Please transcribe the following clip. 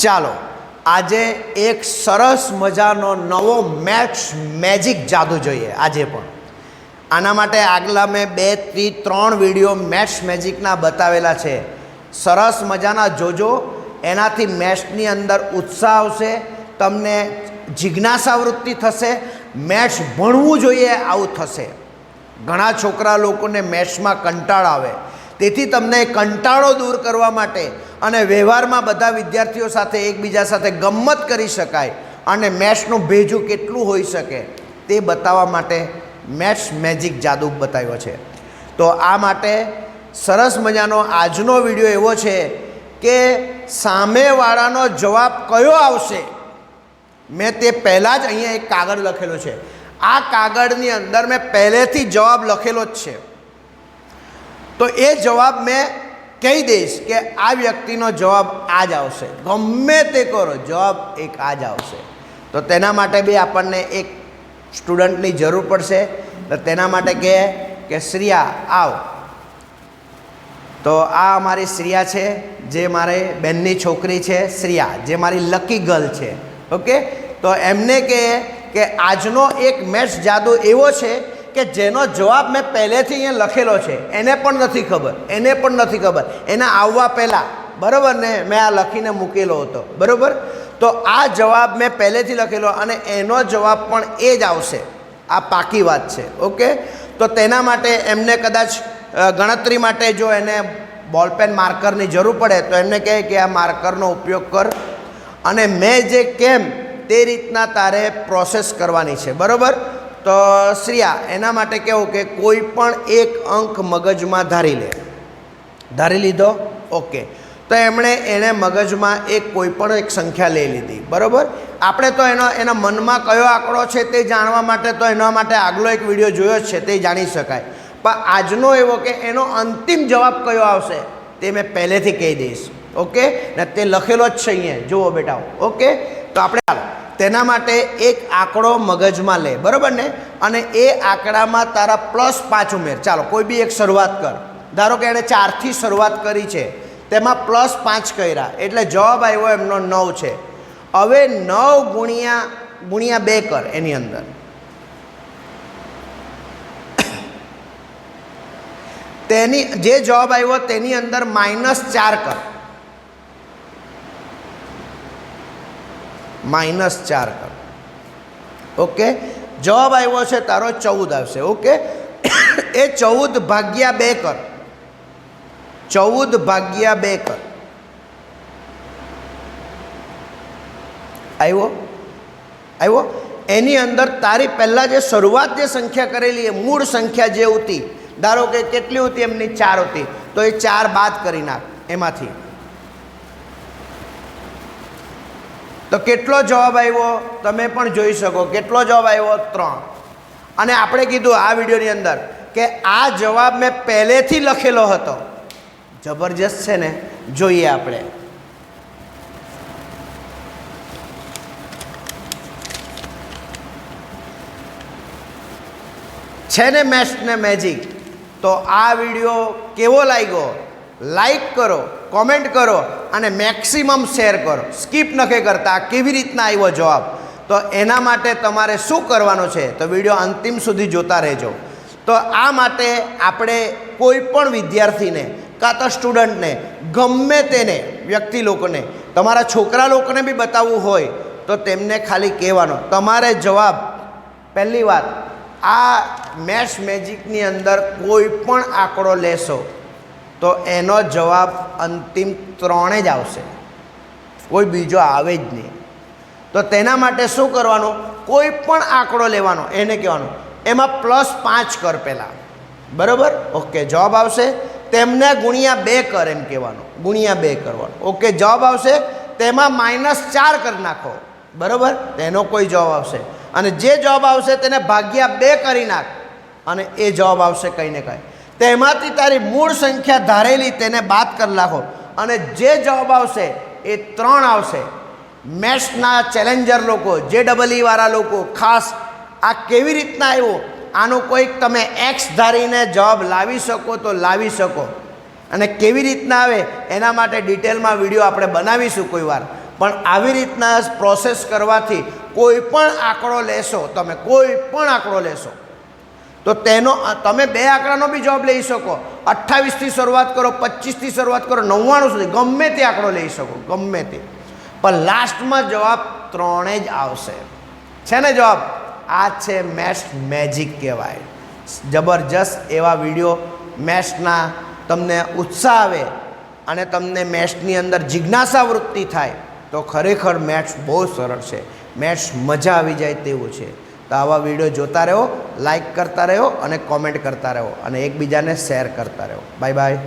ચાલો આજે એક સરસ મજાનો નવો મેથ્સ મેજિક જાદુ જોઈએ. આજે પણ આના માટે આગલા મેં 2 થી 3 વિડીયો મેથ્સ મેજિકના બતાવેલા છે. સરસ મજાના જોજો, એનાથી મેથ્સની અંદર ઉત્સાહ આવશે, તમને જિજ્ઞાસા વૃત્તિ થશે, મેથ્સ ભણવું જોઈએ આવું થશે. ઘણા છોકરા લોકોને મેથ્સમાં કંટાળો આવે, તેથી તમને કંટાળો દૂર કરવા માટે અને વ્યવહારમાં બધા વિદ્યાર્થીઓ સાથે એકબીજા સાથે ગમ્મત કરી શકાય અને મેથ્સનું ભેજું કેટલું હોઈ શકે તે બતાવવા માટે મેથ્સ મેજિક જાદુ બતાવ્યો છે. તો આ માટે સરસ મજાનો આજનો વિડીયો એવો છે કે સામેવાળાનો જવાબ કયો આવશે મેં તે પહેલાં જ અહીંયા એક કાગળ લખેલો છે. આ કાગળની અંદર મેં પહેલેથી જવાબ લખેલો જ છે. તો એ જવાબ મેં કહી દઈશ કે આ વ્યક્તિનો જવાબ આ જ આવશે. ગમે તે કરો, જવાબ એક આ જ આવશે. તો તેના માટે બી આપણને એક સ્ટુડન્ટની જરૂર પડશે. તો તેના માટે કહે કે શ્રેયા આવ. તો આ અમારી શ્રેયા છે, જે મારી બહેનની છોકરી છે. શ્રેયા જે મારી લકી ગર્લ છે. ઓકે, તો એમને કહે કે આજનો એક મેથ્સ જાદુ એવો છે કે જેનો જવાબ મેં પહેલેથી અહીંયા લખેલો છે, એને પણ નથી ખબર, એના આવવા પહેલાં, બરાબર ને, મેં આ લખીને મૂકેલો હતો, બરાબર. તો આ જવાબ મેં પહેલેથી લખેલો અને એનો જવાબ પણ એ જ આવશે. આ પાકી વાત છે. ઓકે, તો તેના માટે એમને કદાચ ગણતરી માટે જો એને બોલપેન માર્કરની જરૂર પડે તો એમને કહે કે આ માર્કરનો ઉપયોગ કર અને મેં જે કેમ તે રીતના તારે પ્રોસેસ કરવાની છે, બરાબર. તો શ્રેયા એના માટે કહેવું કે કોઈ પણ એક અંક મગજમાં ધારી લીધો. ઓકે, તો એણે મગજમાં કોઈ પણ એક સંખ્યા લઈ લીધી, બરાબર. આપણે તો એના મનમાં કયો આંકડો છે તે જાણવા માટે તો એના માટે આગલો એક વિડીયો જોયો જ છે, તે જાણી શકાય. પણ આજનો એવો કે એનો અંતિમ જવાબ કયો આવશે તે મેં પહેલેથી કહી દઈશ. ઓકે, ને તે લખેલો જ છે અહીંયા, જુઓ બેટા. ઓકે, તો આપણે તેના માટે એક આંકડો મગજમાં લે, બરાબર ને, અને એ આંકડામાં તારા +5 ઉમેર. ચાલો કોઈ બી એક શરૂઆત કર. ધારો કે એણે 4થી શરૂઆત કરી છે, તેમાં +5 કર્યા એટલે જવાબ આવ્યો એમનો 9 છે. હવે 9 ગુણ્યા 2 કર. એની અંદર જે જવાબ આવ્યો તેની અંદર -4 કર. -4 કર. ઓકે, જવાબ આવ્યો છે તારો 14 આવશે. ઓકે, એ 14 ભાગ્યા 2 કર. 14 ભાગ્યા 2 કર. આવ્યો. એની અંદર તારી પહેલાં જે શરૂઆત જે સંખ્યા કરેલી એ મૂળ સંખ્યા જે હતી, ધારો કે કેટલી હતી એમની 4 હતી, તો એ 4 બાદ કરી નાખ એમાંથી. તો કેટલો જવાબ આવ્યો તમે પણ જોઈ શકો. કેટલો જવાબ આવ્યો? 3. અને આપણે કીધું આ વિડીયોની અંદર કે આ જવાબ મેં પહેલેથી લખેલો હતો. જબરજસ્ત છે ને. જોઈએ આપણે. છે ને મેથ્સ ને મેજિક. તો આ વિડીયો કેવો લાગ્યો? લાઈક કરો, કોમેન્ટ કરો અને મેક્સિમમ શેર કરો. સ્કીપ નથી કરતા. કેવી રીતના આવ્યો જવાબ, તો એના માટે તમારે શું કરવાનું છે તો વિડીયો અંતિમ સુધી જોતા રહેજો. તો આ માટે આપણે કોઈ પણ વિદ્યાર્થીને કાં તો સ્ટુડન્ટને, ગમે તેને વ્યક્તિ લોકોને, તમારા છોકરા લોકોને બી બતાવવું હોય તો તેમને ખાલી કહેવાનો તમારે જવાબ. પહેલી વાત, આ મેથ્સ મેજિકની અંદર કોઈ પણ આંકડો લેશો તો એનો જવાબ અંતિમ 3 જ આવશે, કોઈ બીજો આવે જ નહીં. તો તેના માટે શું કરવાનું? કોઈ પણ આંકડો લેવાનો, એને કહેવાનું એમાં +5 કર પહેલાં, બરાબર. ઓકે, જવાબ આવશે તેમને ગુણ્યા 2 કર, એમ કહેવાનું. ગુણ્યા 2 કરવાનું. ઓકે, જવાબ આવશે તેમાં -4 કરી નાખો, બરાબર. તેનો કોઈ જવાબ આવશે અને જે જવાબ આવશે તેને ભાગ્યા 2 કરી નાખ અને એ જવાબ આવશે કંઈ ને કંઈ. તેમાંથી તારી મૂળ સંખ્યા ધારેલી તેને બાદ કરી નાખો અને જે જવાબ આવશે એ 3 આવશે. મેથ્સના ચેલેન્જર લોકો, JEE વાળા લોકો, ખાસ આ કેવી રીતના આવ્યો, આનું કોઈક તમે x ધારીને જવાબ લાવી શકો તો લાવી શકો. અને કેવી રીતના આવે એના માટે ડિટેલમાં વિડીયો આપણે બનાવીશું કોઈ વાર. પણ આવી રીતના પ્રોસેસ કરવાથી કોઈ પણ આંકડો લેશો તમે, કોઈ પણ આંકડો લેશો તો તેનો તમે 2 આંકડાનો બી જવાબ લઈ શકો. 28થી શરૂઆત કરો, 25થી શરૂઆત કરો, 99 સુધી ગમે તે આંકડો લઈ શકો, ગમે તે, પણ લાસ્ટમાં જવાબ 3 જ આવશે. છે ને જવાબ? આ છે મેથ્સ મેજિક કહેવાય. જબરજસ્ત એવા વિડીયો મેથ્સના તમને ઉત્સાહ આવે અને તમને મેથ્સની અંદર જિજ્ઞાસા વૃત્તિ થાય તો ખરેખર મેથ્સ બહુ સરળ છે. મેથ્સ મજા આવી જાય તેવું છે. તો આવા વિડીયો જોતા રહો, લાઈક કરતા રહો અને કોમેન્ટ કરતા રહો અને એકબીજાને શેર કરતા રહો. Bye bye.